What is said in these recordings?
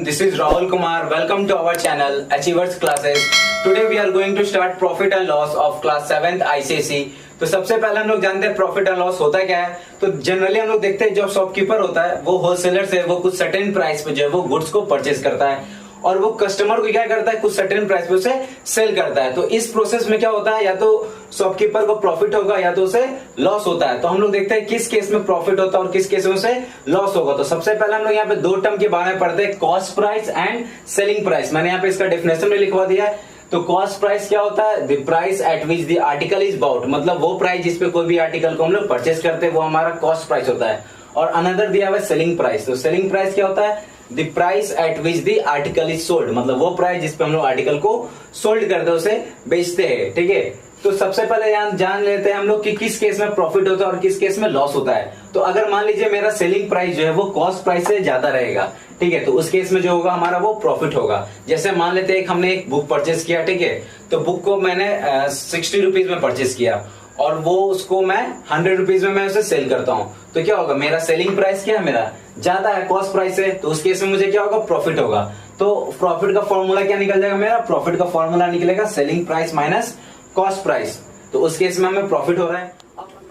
everyone, this is Rahul Kumar. Welcome to our channel Achievers Classes. Today we are going to start profit and loss of class 7th ICSE. तो सबसे पहले हम लोग जानते हैं profit and loss होता क्या है। तो जनरली हम लोग देखते हैं जो शॉपकीपर होता है वो होलसेलर से वो कुछ सर्टेन प्राइस पे जो है वो गुड्स को परचेज करता है और वो कस्टमर को क्या करता है, कुछ सर्टेन प्राइस पे उसे सेल करता है। तो इस प्रोसेस में क्या होता है, या तो शॉपकीपर को प्रॉफिट होगा या तो उसे लॉस होता है। तो हम लोग देखते हैं किस केस में प्रॉफिट होता है और किस केस में उसे लॉस होगा। तो सबसे पहले हम लोग यहाँ पे दो टर्म के बारे में पढ़ते हैं, cost price and selling price. मैंने यहाँ पे इसका डेफिनेशन में लिखवा दिया है। तो कॉस्ट प्राइस क्या होता है, the price at which the article is bought, मतलब वो प्राइस जिसपे कोई भी आर्टिकल को हम लोग परचेज करते हैं वो हमारा कॉस्ट प्राइस होता है। और अनदर दिया हुआ है सेलिंग प्राइस। तो सेलिंग प्राइस क्या होता है, the price at which the article is sold, मतलब वो प्राइस जिसपे हम लोग आर्टिकल को सोल्ड करते हैं, उसे बेचते हैं। ठीक है, तो सबसे पहले जान लेते हैं हम लोग कि किस केस में प्रॉफिट होता है और किस केस में लॉस होता है। तो अगर मान लीजिए मेरा सेलिंग प्राइस जो है वो कॉस्ट प्राइस से ज्यादा रहेगा, ठीक है, तो उस केस में जो होगा हमारा वो प्रॉफिट होगा। जैसे मान लेते हैं हमने एक बुक परचेज किया, ठीक है, तो बुक को मैंने 60 रुपीज में परचेज किया और वो उसको मैं 100 रुपीज में मैं उसे सेल करता हूँ। तो क्या होगा, मेरा सेलिंग प्राइस क्या है, मेरा ज्यादा है कॉस्ट प्राइस से, तो उस केस में मुझे क्या होगा, प्रॉफिट होगा। तो प्रॉफिट का फॉर्मूला क्या निकल जाएगा, मेरा प्रॉफिट का फॉर्मूला निकलेगा selling price minus cost price. तो उस केस में हमें प्रॉफिट हो रहा है।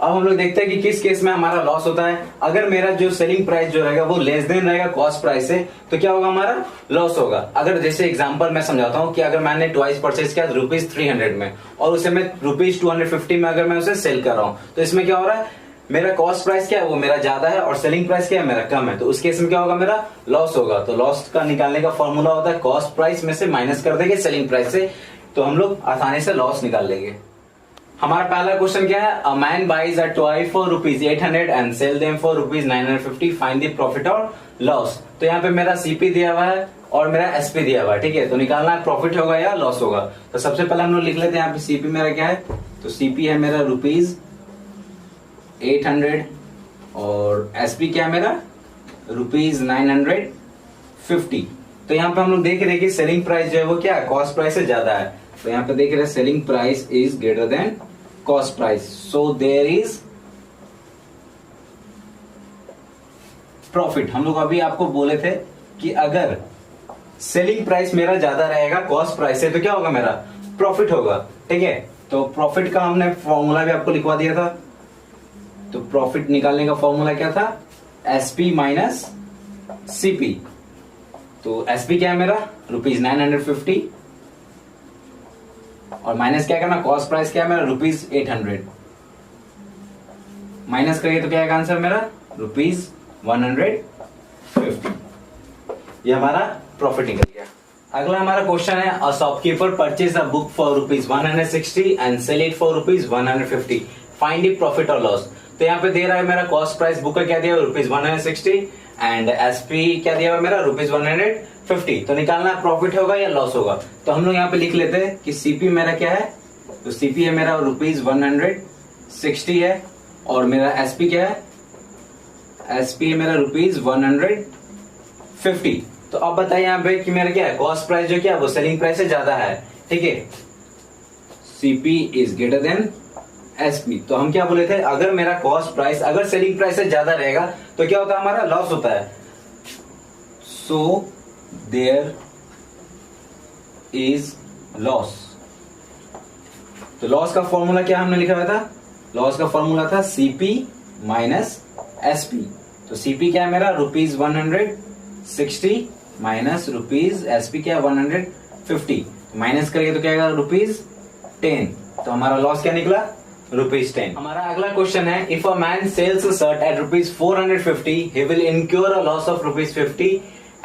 अब हम लोग देखते हैं कि किस केस में हमारा लॉस होता है। अगर मेरा जो सेलिंग प्राइस जो रहेगा वो लेस देन रहेगा कॉस्ट प्राइस से, तो क्या होगा, हमारा लॉस होगा। अगर जैसे एग्जांपल मैं समझाता हूँ कि अगर मैंने ट्वाइस परचेज किया ₹300 में और उसे मैं ₹250 में अगर मैं उसे सेल कर रहा हूँ, तो इसमें क्या हो रहा है, मेरा कॉस्ट प्राइस क्या है वो मेरा ज्यादा है और सेलिंग प्राइस क्या है मेरा कम है। तो उस केस में क्या होगा, मेरा लॉस होगा। तो लॉस का निकालने का फॉर्मूला होता है कॉस्ट प्राइस में से माइनस कर देंगे सेलिंग प्राइस से, तो हम लोग आसानी से लॉस निकाल लेंगे। हमारा पहला क्वेश्चन क्या है, a man buys a toy for ₹800 and sell them for ₹950, find the profit और लॉस। तो यहाँ पे मेरा सीपी दिया हुआ है और मेरा एसपी दिया हुआ है, ठीक है, तो निकालना है प्रॉफिट होगा या लॉस होगा। तो सबसे पहले हम लोग लिख लेते हैं यहाँ पे सीपी मेरा क्या है, तो सीपी है मेरा ₹800 और एसपी क्या है मेरा ₹950। तो यहाँ पे हम लोग देख रहे हैं कि सेलिंग प्राइस जो है वो क्या है, कॉस्ट प्राइस से ज्यादा है। तो यहाँ पे देख रहे हैं selling price is greater than cost price, so there is profit. हम लोग अभी आपको बोले थे कि अगर सेलिंग प्राइस मेरा ज्यादा रहेगा कॉस्ट प्राइस से तो क्या होगा, मेरा प्रॉफिट होगा। ठीक है, तो प्रॉफिट का हमने फॉर्मूला भी आपको लिखवा दिया था। तो प्रॉफिट निकालने का फॉर्मूला क्या था, एसपी माइनस सीपी। तो एसपी क्या है मेरा ₹950 और माइनस क्या करना, कॉस्ट प्राइस क्या है मेरा ₹800। माइनस करिए तो क्या है आंसर मेरा ₹150। ये हमारा प्रॉफिट निकल गया। अगला हमारा क्वेश्चन है, a shopkeeper purchase a book for ₹160 and sell it for ₹150, find the profit और लॉस। तो यहाँ पे दे रहा है मेरा कॉस्ट प्राइस बुक का क्या दिया ₹160 एंड एसपी क्या दिया हुआ मेरा ₹150। तो निकालना प्रॉफिट होगा या लॉस होगा। तो हम लोग यहाँ पे लिख लेते हैं कि सीपी मेरा क्या है, तो सीपी है मेरा ₹160 है और मेरा एसपी क्या है, एसपी है मेरा ₹150। तो अब बताइए यहाँ पे कि मेरा क्या है, कॉस्ट प्राइस जो क्या है वो सेलिंग प्राइस से ज्यादा है, ठीक है, CP is greater then SP. तो हम क्या बोले थे, अगर मेरा कॉस्ट प्राइस अगर सेलिंग प्राइस से ज्यादा रहेगा तो क्या होता है, हमारा लॉस होता है। So there is loss. तो लॉस का फॉर्मूला क्या हमने लिखा हुआ था, लॉस का फॉर्मूला था सीपी माइनस एसपी। तो सीपी क्या है मेरा ₹160 माइनस एसपी क्या है 150, माइनस करिए तो क्या आएगा ₹10। तो हमारा लॉस क्या निकला, ₹10। हमारा अगला क्वेश्चन है, if a man sells a shirt at ₹450 he will incur a loss of ₹50,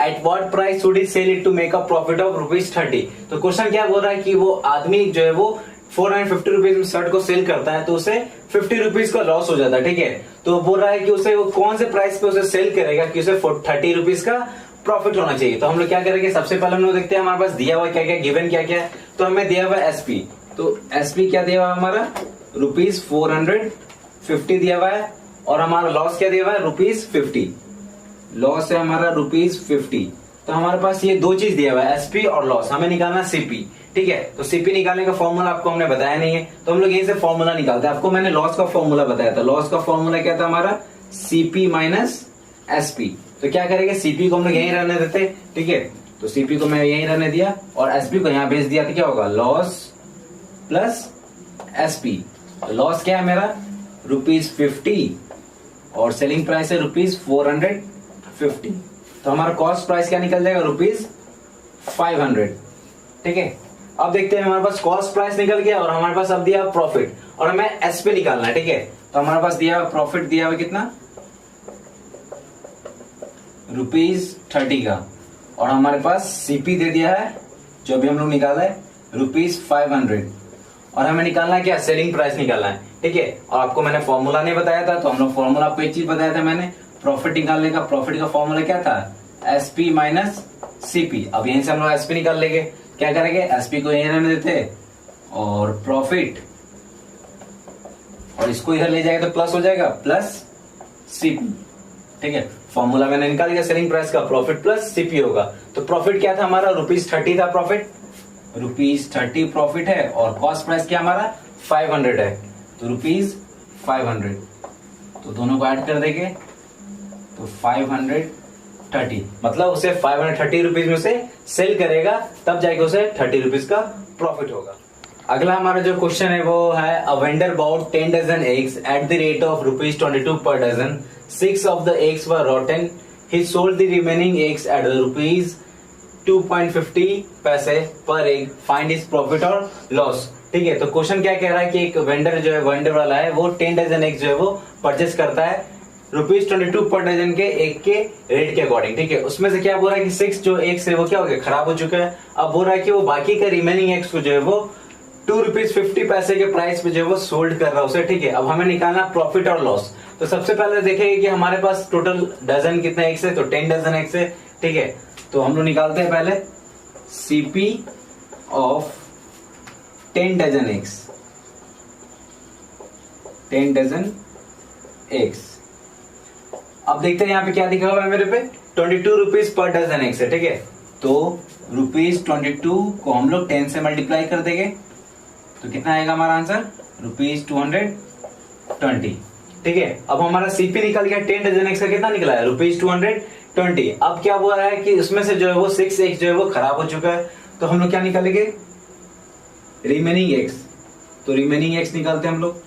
at what price should he sell it to make a profit of ₹30। तो क्वेश्चन क्या बोल रहा है कि वो आदमी जो है वो 450 रुपीज में शर्ट को सेल करता है तो उसे 50 रुपीज का लॉस हो जाता है, ठीक है। तो बोल रहा है कि उसे वो कौन से प्राइस पे उसे सेल करेगा कि उसे 30 रुपीज का प्रॉफिट होना चाहिए। तो हम लोग क्या करेंगे, सबसे पहले हम लोग देखते हैं हमारे पास दिया हुआ क्या क्या, गिवन क्या क्या है। तो हमें दिया हुआ एसपी, तो एसपी क्या दिया हुआ है हमारा ₹450 दिया हुआ है और हमारा लॉस क्या दिया हुआ है ₹50। लॉस है हमारा ₹50। तो हमारे पास ये दो चीज दिया हुआ है, एसपी और लॉस। हमें निकालना सीपी, ठीक है। तो सीपी निकालने का फॉर्मूला आपको हमने बताया नहीं है, तो हम लोग यहीं से फॉर्मूला निकालते हैं। आपको मैंने लॉस का फॉर्मूला बताया था। लॉस का फॉर्मूला क्या था हमारा, सीपी माइनस एसपी। तो क्या करेंगे, सीपी को हम लोग यहीं रहने देते, ठीक है, तो सीपी को मैं यहीं रहने दिया और एसपी को यहां भेज दिया, तो क्या होगा, लॉस प्लस एसपी। लॉस क्या है मेरा, ₹50 और सेलिंग प्राइस है ₹450। तो हमारा कॉस्ट प्राइस क्या निकल जाएगा, ₹500, ठीक है। अब देखते हैं, हमारे पास कॉस्ट प्राइस निकल गया और हमारे पास अब दिया प्रॉफिट और हमें एसपी निकालना है, ठीक है। तो हमारे पास दिया प्रॉफिट दिया हुआ कितना, ₹30 का, और हमारे पास सीपी दे दिया है जो भी हम लोग निकाला है ₹500, और हमें निकालना है क्या, सेलिंग प्राइस निकालना है, ठीक है। और आपको मैंने फॉर्मूला नहीं बताया था, तो हम लोग फॉर्मूला आपको एक चीज बताया था मैंने, प्रॉफिट निकालने का। प्रॉफिट का फॉर्मूला क्या था, एसपी माइनस सीपी। अब यहीं से हम लोग एसपी निकाल लेंगे। क्या करेंगे, एसपी को यहीं रहने देते और प्रॉफिट, और इसको इधर ले जाएगा तो प्लस हो जाएगा, प्लस सीपी, ठीक है। फॉर्मूला मैंने निकाल दिया सेलिंग प्राइस का, प्रॉफिट प्लस सीपी होगा। तो प्रॉफिट क्या था हमारा, ₹30 था प्रॉफिट, ₹30 प्रॉफिट है, और कॉस्ट प्राइस क्या हमारा 500 है, तो ₹500। तो दोनों को ऐड कर देंगे तो 530, मतलब उसे 530 रुपीज में से सेल करेगा, तब जाके उसे 30 रुपीज का प्रॉफिट होगा। अगला हमारा जो क्वेश्चन है वो है, a vendor bought 10 dozen eggs at the rate of ₹22 per dozen. 6 of the eggs were rotten. He sold the remaining eggs at ₹2.50 पैसे per egg. Find his profit or loss. ठीक है, तो क्वेश्चन क्या कह रहा है कि एक वेंडर जो है, वेंडर वाला है, वो 10 डजन एग्स जो है वो परचेस करता है ₹22 पर डजन के एक के रेट के अकॉर्डिंग, ठीक है। उसमें से क्या बोल रहा है कि 6 जो एग्स है वो क्या हो गया, खराब हो चुका है। अब बोल रहा है कि वो बाकी का रिमेनिंग एग्स को जो है वो ₹2.50 के प्राइस पे जो है वो सोल्ड कर रहा है उसे, ठीक है। अब हमें निकालना प्रॉफिट और लॉस। तो सबसे पहले देखेंगे कि हमारे पास टोटल डजन कितने एग्स है, तो 10 डजन एग्स है, ठीक है। तो हम लोग निकालते हैं पहले CP of 10 dozen eggs, 10 dozen eggs. अब देखते हैं यहाँ पे क्या दिखा हुआ है मेरे पे, ₹22 पर डजन एग्स है, ठीक है। तो ₹22 को हम लोग 10 से मल्टीप्लाई कर देंगे, तो कितना आएगा हमारा आंसर, ₹220, ठीक है। अब हमारा सीपी निकल गया, 10 डजन एग्स का कितना निकला है, ₹220। अब क्या बोल रहा है कि उसमें से जो है वो 6 एग्स जो है वो खराब हो चुका है, तो हम लोग क्या निकालेंगे, रिमेनिंग एग्स। तो रिमेनिंग एग्स निकालते हैं हम लोग।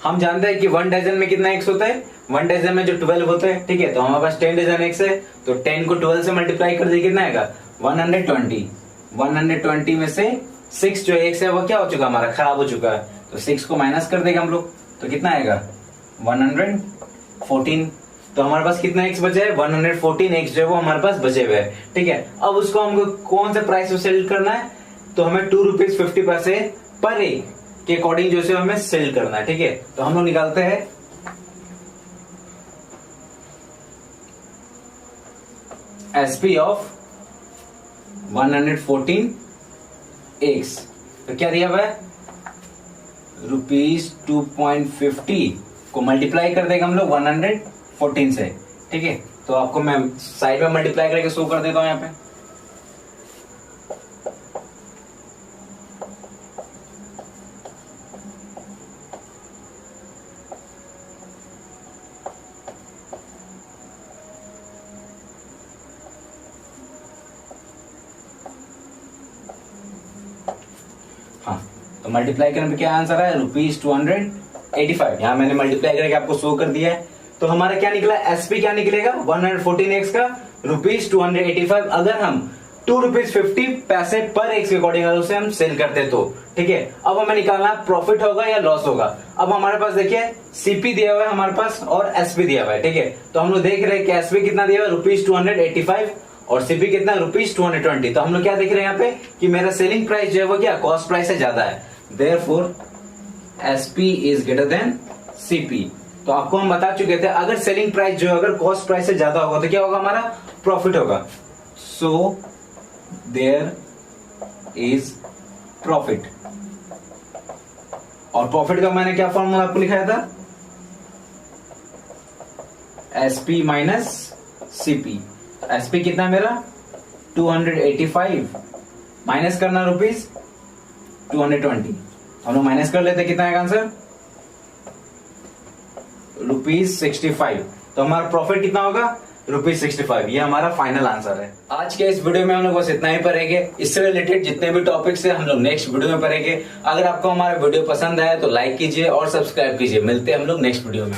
हम जानते हैं कि 1 डजन में कितना एग्स होता है, 1 डजन में जो 12 होते हैं, ठीक है। तो हमारे पास 10 डजन एग्स है, तो 10 को 12 से मल्टीप्लाई कर दिए, कितना आएगा, 120। 120 में से 6 जो एग्स है वो क्या हो चुका, हमारा खराब हो चुका है, तो 6 को माइनस कर देगा हम लोग, तो कितना आएगा, 114। तो हमारे पास कितना एक्स बचे है, 114 एक्स जो है वो हमारे पास बचे हुए हैं, ठीक है। अब उसको हमको कौन से प्राइस में सेल करना है, तो हमें ₹2.50 पर एग के अकॉर्डिंग जो है हमें सेल करना है, ठीक है। तो हम लोग निकालते हैं एसपी ऑफ 114 एग्स। तो क्या दिया हुआ है, ₹2.50 को मल्टीप्लाई कर देगा हम लोग 114 से, ठीक है। तो आपको मैं साइड में मल्टीप्लाई करके शो कर देता हूं यहाँ पे। हाँ, तो मल्टीप्लाई करने पे क्या आंसर है, ₹285। यहाँ मैंने मल्टीप्लाई करके आपको शो कर दिया है। तो हमारा क्या निकला, एसपी क्या निकलेगा, 114 एक्स का ₹285। अगर हम ₹2.50 पर एक्स के अकॉर्डिंग उसे हम सेल करते तो, ठीक है। अब हमें निकालना प्रॉफिट होगा या लॉस होगा। अब हमारे पास देखिए सीपी दिया हुआ है हमारे पास और एसपी दिया हुआ है, ठीक है। तो हम लोग देख रहे हैं कि एसपी कितना दिया हुआ है, ₹285 और सीपी कितना, ₹220। तो हम लोग क्या देख रहे हैं यहाँ पे कि मेरा सेलिंग प्राइस जो है वो क्या कॉस्ट प्राइस से ज्यादा है, therefore SP is greater then CP. तो आपको हम बता चुके थे अगर सेलिंग प्राइस जो है अगर कॉस्ट प्राइस से ज्यादा होगा तो क्या होगा, हमारा प्रॉफिट होगा। So there is profit. और प्रॉफिट का मैंने क्या फॉर्मूला आपको लिखाया था, एसपी माइनस सीपी। एसपी कितना है मेरा 285 माइनस करना ₹220। हम लोग माइनस कर लेते, कितना आएगा आंसर ₹65। तो हमारा प्रॉफिट कितना होगा? ₹65। ये हमारा फाइनल आंसर है। आज के इस वीडियो में हम लोग बस इतना ही पढ़ेंगे। इससे रिलेटेड जितने भी टॉपिक्स है हम लोग नेक्स्ट वीडियो में पढ़ेंगे। अगर आपको हमारा वीडियो पसंद आया तो लाइक कीजिए और सब्सक्राइब कीजिए। मिलते हैं हम लोग नेक्स्ट वीडियो में।